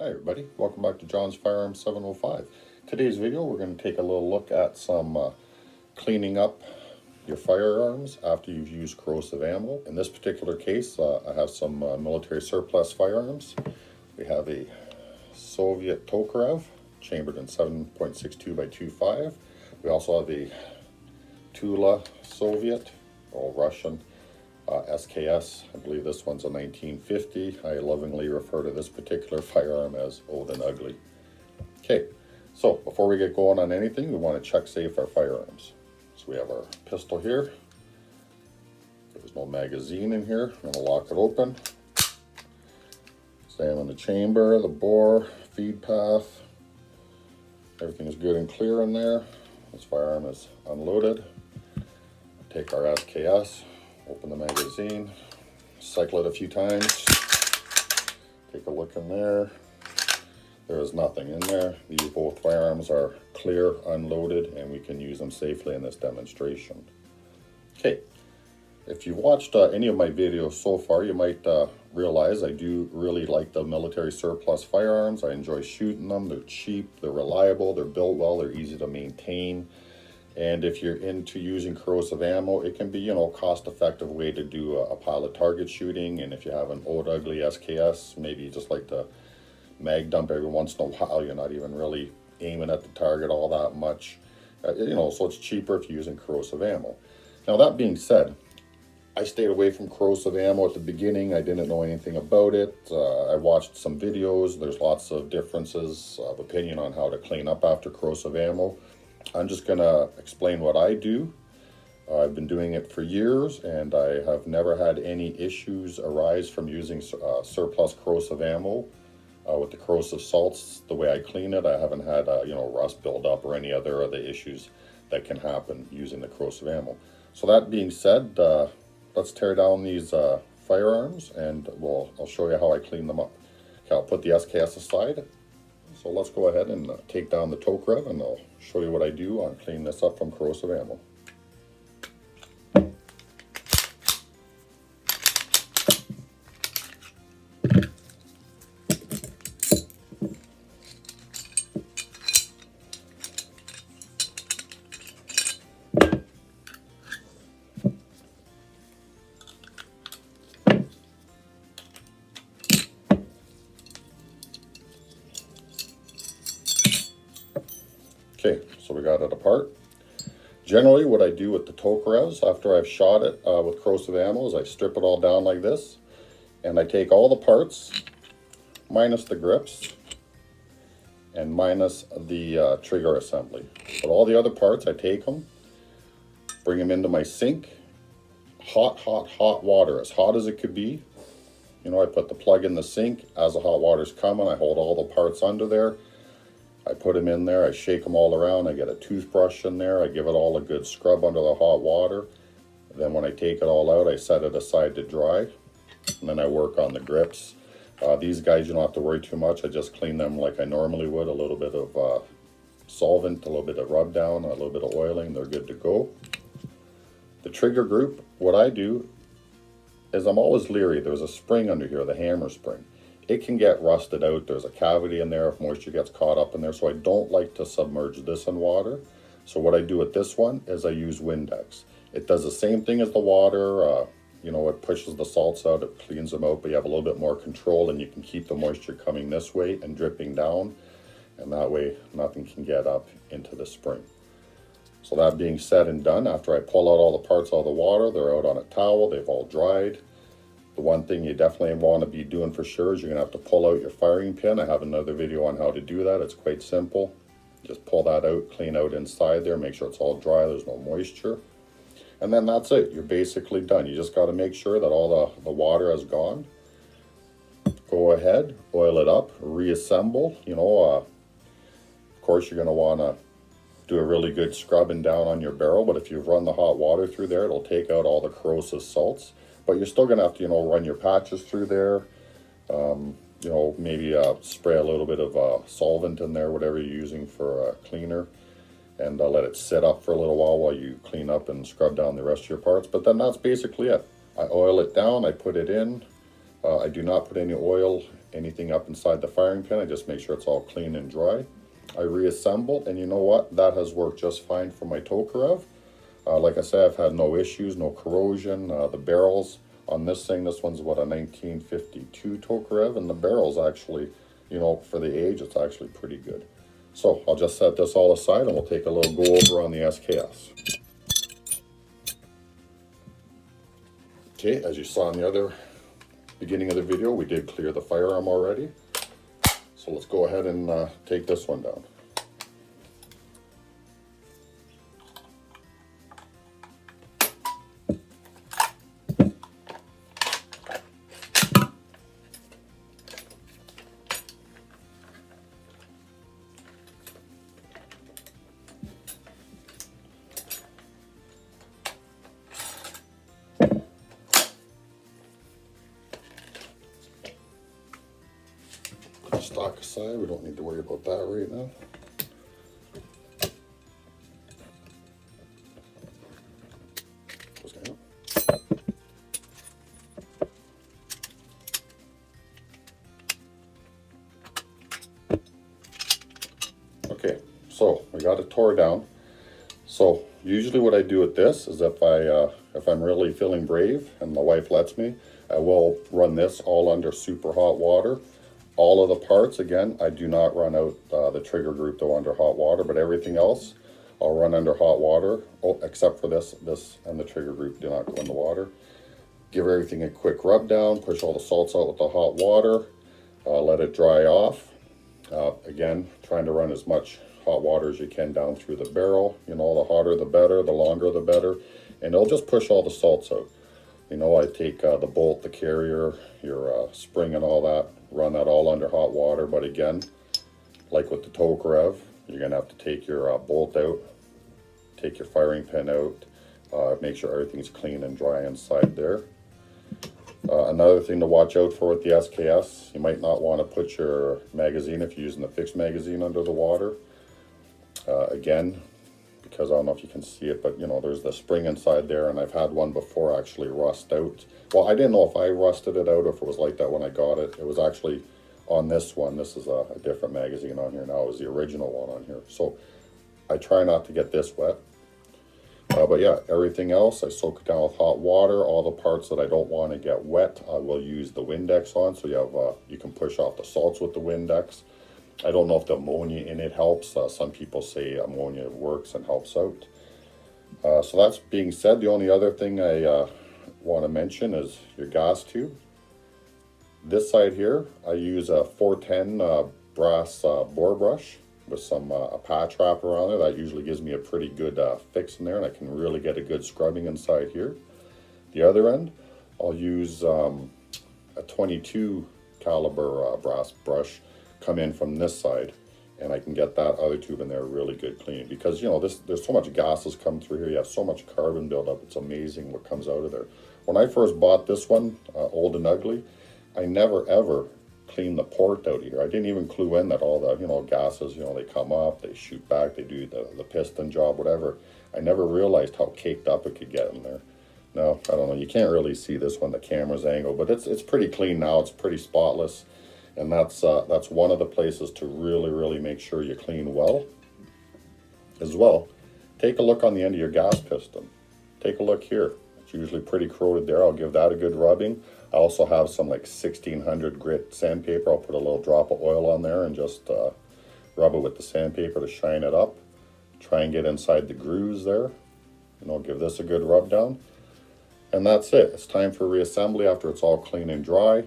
Hi everybody, welcome back to John's Firearms 705. Today's video we're going to take a little look at some cleaning up your firearms after you've used corrosive ammo. In this particular case I have some military surplus firearms. We have a Soviet Tokarev chambered in 7.62 by 2.5. We also have a Tula Soviet or Russian SKS. I believe this one's a 1950. I lovingly refer to this particular firearm as old and ugly. Okay, so before we get going on anything, we want to check safe our firearms. So we have our pistol here. There's no magazine in here. I'm going to lock it open. Examine the chamber, the bore, feed path. Everything is good and clear in there. This firearm is unloaded. Take our SKS. Open the magazine, cycle it a few times, take a look in there. There is nothing in there. These both firearms are clear, unloaded, and we can use them safely in this demonstration. Okay, if you've watched any of my videos so far, you might realize I do really like the military surplus firearms. I enjoy shooting them. They're cheap, they're reliable, they're built well, they're easy to maintain. And if you're into using corrosive ammo, it can be, cost-effective way to do a pile of target shooting. And if you have an old ugly SKS, maybe you just like to mag dump every once in a while. You're not even really aiming at the target all that much. So it's cheaper if you're using corrosive ammo. Now that being said, I stayed away from corrosive ammo at the beginning. I didn't know anything about it. I watched some videos. There's lots of differences of opinion on how to clean up after corrosive ammo. I'm just going to explain what I do. I've been doing it for years and I have never had any issues arise from using surplus corrosive ammo with the corrosive salts. The way I clean it, I haven't had rust build up or any other issues that can happen using the corrosive ammo. So that being said, let's tear down these firearms and I'll show you how I clean them up. Okay, I'll put the SKS aside. So let's go ahead and take down the Tokarev and I'll show you what I do on cleaning this up from corrosive ammo. Okay, so we got it apart. Generally, what I do with the Tokarevs after I've shot it with corrosive ammo is I strip it all down like this, and I take all the parts, minus the grips, and minus the trigger assembly. But all the other parts, I take them, bring them into my sink, hot water, as hot as it could be. I put the plug in the sink. As the hot water's coming, I hold all the parts under there. I put them in there, I shake them all around, I get a toothbrush in there, I give it all a good scrub under the hot water. Then when I take it all out, I set it aside to dry. And then I work on the grips. These guys, you don't have to worry too much. I just clean them like I normally would. A little bit of solvent, a little bit of rub down, a little bit of oiling, they're good to go. The trigger group, what I do is I'm always leery. There's a spring under here, the hammer spring. It can get rusted out. There's a cavity in there if moisture gets caught up in there. So I don't like to submerge this in water. So what I do with this one is I use Windex. It does the same thing as the water. It pushes the salts out, it cleans them out, but you have a little bit more control and you can keep the moisture coming this way and dripping down. And that way nothing can get up into the spring. So that being said and done, after I pull out all the parts out of the water, they're out on a towel, they've all dried. The one thing you definitely want to be doing for sure is you're going to have to pull out your firing pin. I have another video on how to do that. It's quite simple. Just pull that out, clean out inside there, make sure it's all dry, there's no moisture. And then that's it. You're basically done. You just got to make sure that all the water has gone. Go ahead, oil it up, reassemble. Of course you're going to want to do a really good scrubbing down on your barrel, but if you've run the hot water through there, it'll take out all the corrosive salts. But you're still going to have to, run your patches through there. Maybe spray a little bit of solvent in there, whatever you're using for a cleaner. And let it sit up for a little while you clean up and scrub down the rest of your parts. But then that's basically it. I oil it down, I put it in. I do not put any oil anything up inside the firing pin. I just make sure it's all clean and dry. I reassemble, and you know what? That has worked just fine for my Tokarev. Like I said, I've had no issues, no corrosion. The barrels on this thing, this one's what, a 1952 Tokarev, and the barrel's actually, you know, for the age, it's actually pretty good. So I'll just set this all aside and we'll take a little go over on the SKS. Okay, as you saw in the other beginning of the video, we did clear the firearm already. So let's go ahead and take this one down. Stock aside, we don't need to worry about that right now. Okay, so we got it tore down. So usually what I do with this is if I'm really feeling brave and my wife lets me, I will run this all under super hot water. All of the parts, again, I do not run out the trigger group though under hot water, but everything else I'll run under hot water. Oh, except for this and the trigger group do not go in the water. Give everything a quick rub down, push all the salts out with the hot water, let it dry off. Again, trying to run as much hot water as you can down through the barrel. You know, the hotter the better, the longer the better, and it'll just push all the salts out. You know, I take the bolt, the carrier, your spring and all that, run that all under hot water. But again, like with the Tokarev, you're going to have to take your bolt out, take your firing pin out, make sure everything's clean and dry inside there. Another thing to watch out for with the SKS, you might not want to put your magazine, if you're using the fixed magazine, under the water. Again, because I don't know if you can see it, but you know, there's the spring inside there, and I've had one before actually rust out. Well, I didn't know if I rusted it out or if it was like that when I got it. It was actually on this one. This is a different magazine on here now. It was the original one on here. So I try not to get this wet. But yeah, everything else I soak it down with hot water. All the parts that I don't want to get wet, I will use the Windex on. So you have you can push off the salts with the Windex. I don't know if the ammonia in it helps. Some people say ammonia works and helps out. So that's being said, the only other thing I want to mention is your gas tube. This side here, I use a 410 brass bore brush with some a patch wrapper on there. That usually gives me a pretty good fix in there, and I can really get a good scrubbing inside here. The other end, I'll use a 22 caliber brass brush come in from this side, and I can get that other tube in there really good cleaning, because you know there's so much gases come through here. You have so much carbon buildup. It's amazing what comes out of there. When I first bought this one, old and ugly, I never ever cleaned the port out of here. I didn't even clue in that all the gases, they come up, they shoot back, they do the piston job, whatever. I never realized how caked up it could get in there. Now I don't know, you can't really see this when the camera's angled, but it's pretty clean now. It's pretty spotless. And that's one of the places to really make sure you clean well. As well, take a look on the end of your gas piston. Take a look here. It's usually pretty corroded there. I'll give that a good rubbing. I also have some like 1600 grit sandpaper. I'll put a little drop of oil on there and just rub it with the sandpaper to shine it up. Try and get inside the grooves there. And I'll give this a good rub down. And that's it. It's time for reassembly after it's all clean and dry.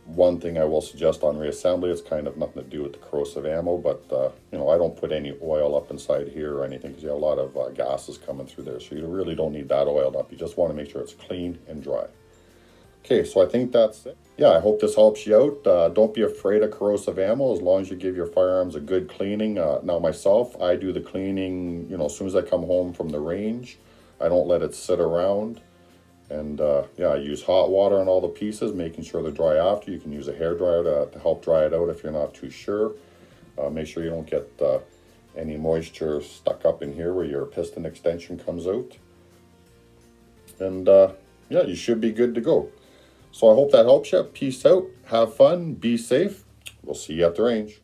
One thing I will suggest on reassembly, it's kind of nothing to do with the corrosive ammo, but I don't put any oil up inside here or anything, because you have a lot of gases coming through there, so you really don't need that oiled up. You just want to make sure it's clean and dry. Okay, so I think that's it. Yeah, I hope this helps you out. Don't be afraid of corrosive ammo as long as you give your firearms a good cleaning. Now myself, I do the cleaning, as soon as I come home from the range. I don't let it sit around. And yeah, I use hot water on all the pieces, making sure they're dry after. You can use a hairdryer to help dry it out if you're not too sure. Make sure you don't get any moisture stuck up in here where your piston extension comes out. And yeah, you should be good to go. So I hope that helps you. Peace out. Have fun. Be safe. We'll see you at the range.